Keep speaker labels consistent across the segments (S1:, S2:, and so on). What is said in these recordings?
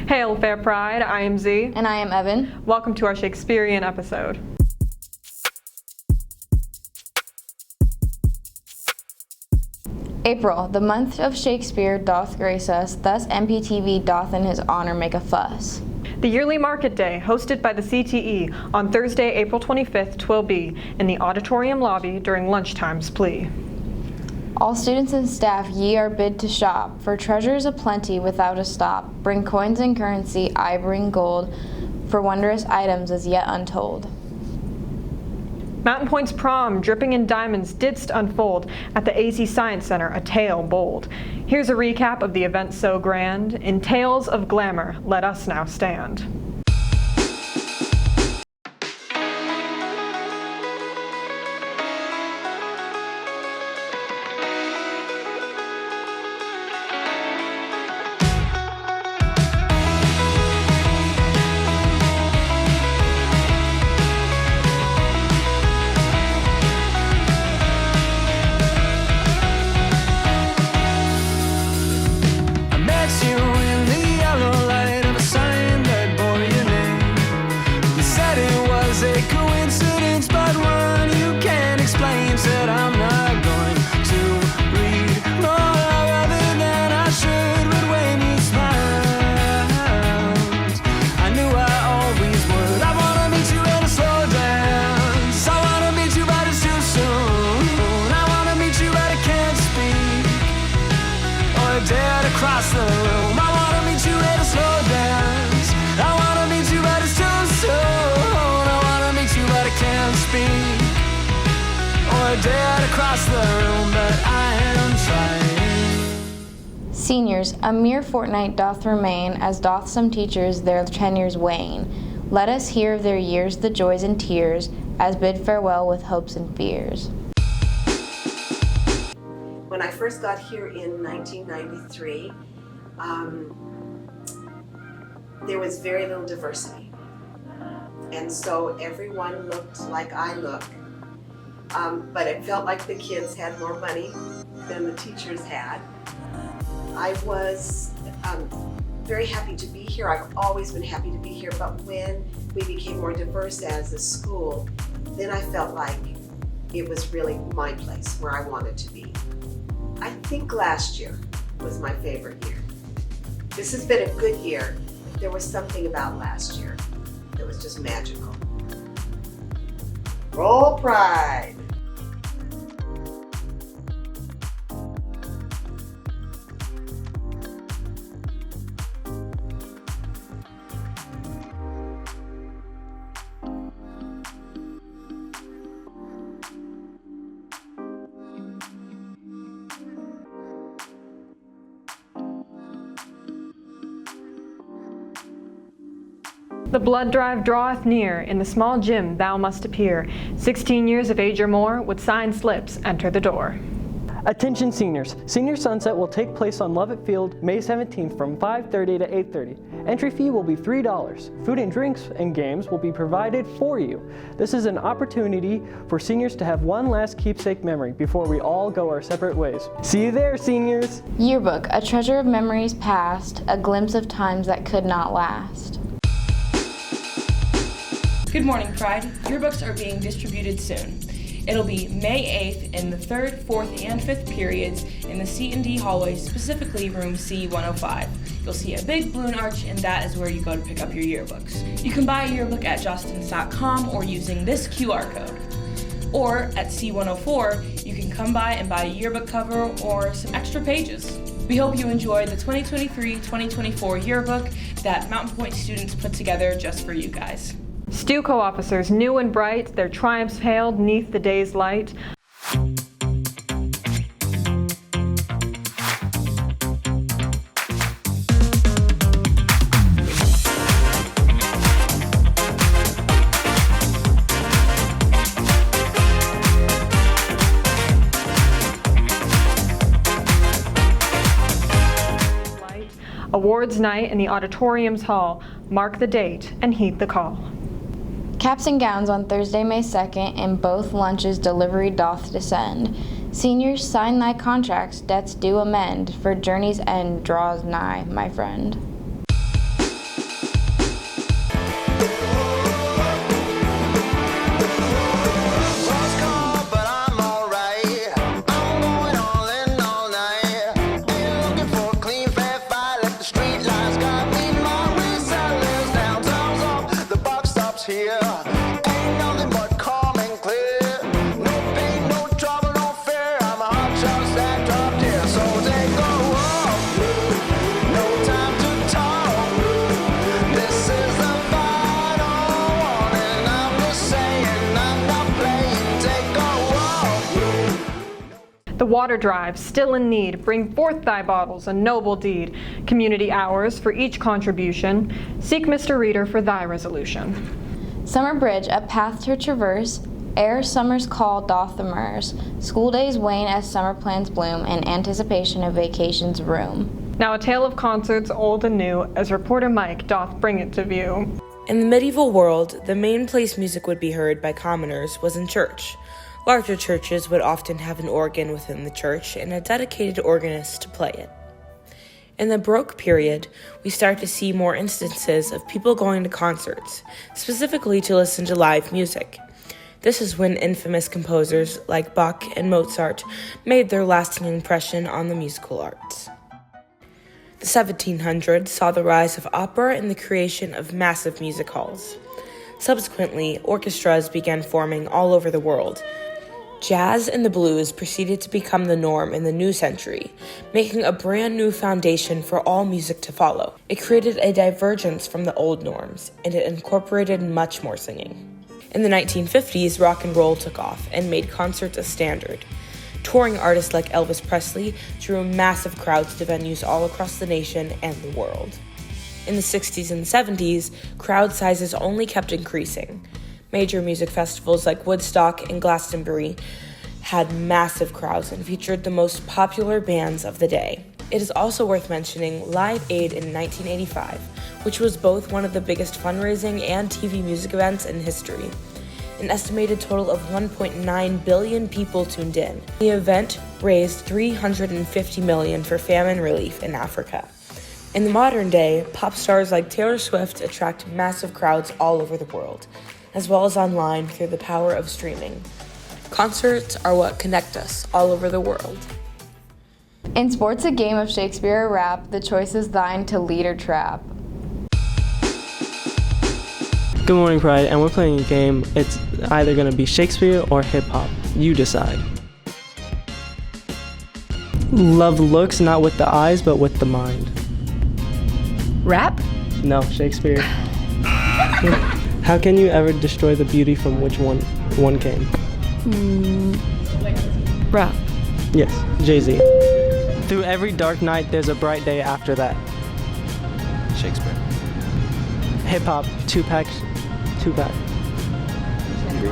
S1: Hail, fair pride, I am Z.
S2: And I am Evan.
S1: Welcome to our Shakespearean episode.
S2: April, the month of Shakespeare doth grace us, thus Mptv doth in his honor make a fuss.
S1: The yearly market day, hosted by the CTE on Thursday, April 25th, 12B, in the auditorium lobby during lunchtime's plea.
S2: All students and staff ye are bid to shop, for treasures aplenty without a stop. Bring coins and currency, I bring gold, for wondrous items as yet untold.
S1: Mountain Point's prom, dripping in diamonds, didst unfold at the AZ Science Center, a tale bold. Here's a recap of the event so grand. In tales of glamour, let us now stand.
S3: Across the room, I wanna meet you at a slow dance. I wanna meet you, but it's too soon. I wanna meet you, but I can't speak. Or dead across the room, but I am trying.
S2: Seniors, a mere fortnight doth remain, as doth some teachers their tenures wane. Let us hear of their years, the joys and tears, as bid farewell with hopes and fears.
S4: When I first got here in 1993, there was very little diversity. And so everyone looked like I look, but it felt like the kids had more money than the teachers had. I was very happy to be here. I've always been happy to be here, but when we became more diverse as a school, then I felt like it was really my place where I wanted to be. I think last year was my favorite year. This has been a good year, but there was something about last year that was just magical. Roll Pride!
S1: The blood drive draweth near, in the small gym thou must appear. 16 years of age or more, with signed slips, enter the door.
S5: Attention seniors, Senior Sunset will take place on Lovett Field May 17th from 5:30 to 8:30. Entry fee will be $3. Food and drinks and games will be provided for you. This is an opportunity for seniors to have one last keepsake memory before we all go our separate ways. See you there, seniors!
S2: Yearbook, a treasure of memories past, a glimpse of times that could not last.
S6: Good morning, Pride. Yearbooks are being distributed soon. It'll be May 8th in the 3rd, 4th, and 5th periods in the C&D hallway, specifically room C105. You'll see a big balloon arch, and that is where you go to pick up your yearbooks. You can buy a yearbook at justins.com or using this QR code. Or at C104, you can come by and buy a yearbook cover or some extra pages. We hope you enjoy the 2023-2024 yearbook that Mountain Point students put together just for you guys.
S1: Stu co-officers, new and bright, their triumphs hailed neath the day's light. Awards night in the auditorium's hall. Mark the date and heed the call.
S2: Caps and gowns on Thursday, May 2nd, in both lunches delivery doth descend. Seniors, sign thy contracts, debts due amend, for journey's end draws nigh, my friend.
S1: water drive, still in need, bring forth thy bottles, a noble deed. Community hours for each contribution. Seek Mr. Reader for thy resolution.
S2: Summer bridge, a path to traverse, ere summer's call doth immerse. School days wane as summer plans bloom, and anticipation of vacations room.
S1: Now a tale of concerts old and new, as reporter Mike doth bring it to view.
S6: In the medieval world, the main place music would be heard by commoners was in church. Larger churches would often have an organ within the church and a dedicated organist to play it. In the Baroque period, we start to see more instances of people going to concerts, specifically to listen to live music. This is when infamous composers like Bach and Mozart made their lasting impression on the musical arts. The 1700s saw the rise of opera and the creation of massive music halls. Subsequently, orchestras began forming all over the world. Jazz and the blues proceeded to become the norm in the new century, making a brand new foundation for all music to follow. It created a divergence from the old norms, and it incorporated much more singing. In the 1950s, rock and roll took off and made concerts a standard. Touring artists like Elvis Presley drew massive crowds to venues all across the nation and the world. In the 60s and 70s, crowd sizes only kept increasing. Major music festivals like Woodstock and Glastonbury had massive crowds and featured the most popular bands of the day. It is also worth mentioning Live Aid in 1985, which was both one of the biggest fundraising and TV music events in history. An estimated total of 1.9 billion people tuned in. The event raised $350 million for famine relief in Africa. In the modern day, pop stars like Taylor Swift attract massive crowds all over the world, as well as online through the power of streaming. Concerts are what connect us all over the world.
S2: In sports, a game of Shakespeare or rap, the choice is thine to lead or trap.
S5: Good morning, Pride, and we're playing a game. It's either going to be Shakespeare or hip-hop. You decide. Love looks not with the eyes, but with the mind.
S7: Rap?
S5: No, Shakespeare. How can you ever destroy the beauty from which one came?
S7: Rap.
S5: Yes, Jay-Z. Through every dark night, there's a bright day after that.
S8: Shakespeare.
S5: Hip-hop, Tupac.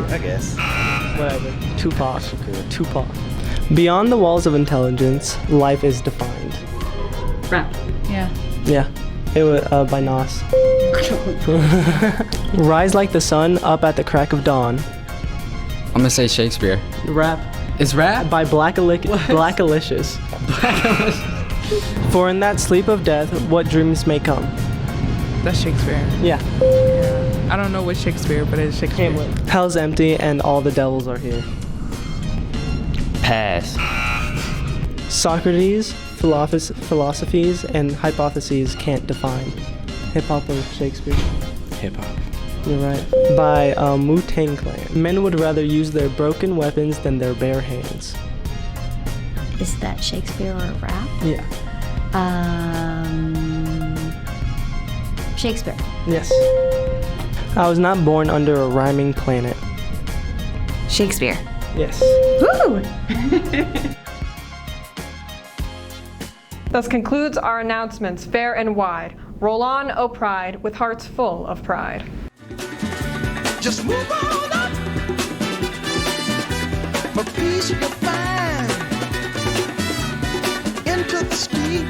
S8: I guess.
S5: Whatever. Tupac. Beyond the walls of intelligence, life is defined.
S7: Rap. Yeah.
S5: Yeah. It was by Nas. Rise like the sun, up at the crack of dawn.
S8: I'm gonna say Shakespeare.
S5: Rap.
S8: It's rap?
S5: By Blackalicious. For in that sleep of death, what dreams may come.
S9: That's Shakespeare.
S5: Yeah.
S9: I don't know what Shakespeare, but it's Shakespeare.
S5: Hamlet. Hell's empty and all the devils are here.
S8: Pass.
S5: Socrates, philosophies, and hypotheses can't define. Hip-hop or Shakespeare?
S8: Hip-hop.
S5: You're right. By Wu-Tang Clan. Men would rather use their broken weapons than their bare hands.
S7: Is that Shakespeare or rap?
S5: Yeah.
S7: Shakespeare.
S5: Yes. I was not born under a rhyming planet.
S7: Shakespeare.
S5: Yes.
S7: Woo!
S1: Thus concludes our announcements fair and wide. Roll on, O pride, with hearts full of pride.
S3: Just move on up. For peace you can find into the street.